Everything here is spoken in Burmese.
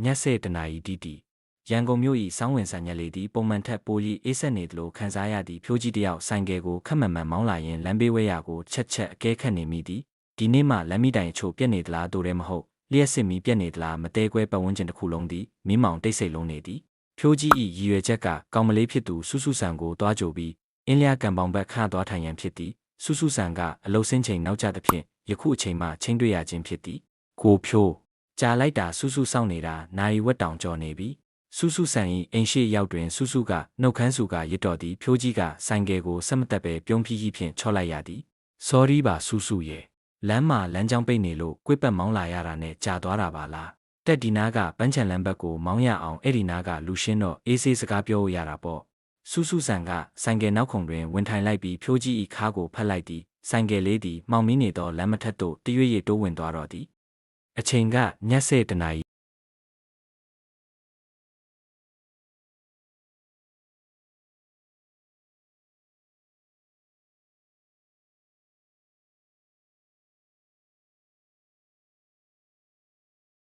ညက်ဆဲတနာရီတီတီရန်ကုန်မြို့၏စောင်းဝင်ဆန်ညက်လေးသည်ပုံမှန်ထက်ပို၍အေးဆက်နေသလိုခံစားရသည့်ဖြိုးကြီးတစ်ယောက်ဆိုင်ကယ်ကိုခက်မှန်မှန်မောင်းလာရင်လမ်းဘေးဝဲရာကိုချက်အကဲခတ်နေမိသည်ဒီနေ့မှလမ်းမိတိုင်အချို့ပြက်နေသလားတို့ရဲမဟုတ်လျှက်စစ်မီပြက်နေသလားမတဲကွဲပတ်ဝန်းကျင်တစ်ခုလုံးသည်မီးမောင်တိတ်ဆိတ်လုံးနေသည်ဖြိုးကြီး၏ရည်ရွယ်ချက်ကကောင်မလေးဖြစ်သူစုစုဆန်ကိုတွားကြိုပြီးအင်းလျာကံပေါင်ဘက်ခါသွားထိုင်ရန်ဖြစ်သည်စုစုဆန်ကအလုတ်စင်းချိန်နောက်ကျသဖြင့်ယခုအချိန်မှချင်းတွေ့ရခြင်းဖြစ်သည်ကိုဖြိုးကြာလိုက်တာစုစုစောင့်နေတာနိုင်ဝက်တောင်ကျော်နေပြီစုစုဆန်၏အိမ်ရှိရောက်တွင်စုစုကနှုတ်ခမ်းစုကရစ်တော်သည်ဖြိုးကြီးကဆိုင်ကယ်ကိုဆက်မတက်ပဲပြုံးဖြီးဖြင့်ချော့လိုက်ရသည်စောရီးပါစုစုရဲ့လမ်းမှာလမ်းကြောင်းပိတ်နေလို့ကွေ့ပတ်မောင်းလာရတာနဲ့ကြာသွားတာပါလားတက်ဒီနာကပန်းချံလမ်းဘက်ကိုမောင်းရအောင်အဲ့ဒီနာကလူရှင်းတော့အေးဆေးစကားပြောရတာပေါ့စုစုဆန်ကဆိုင်ကယ်နောက်ခုံတွင်ဝင်ထိုင်လိုက်ပြီးဖြိုးကြီး၏ခါးကိုဖက်လိုက်သည်ဆိုင်ကယ်လေးသည်မှောင်မီးနေသောလမ်းမထက်သို့တရွေ့ရွေ့တိုးဝင်သွားတော့သည်အချိန်ကညက်ဆဲတနာရီ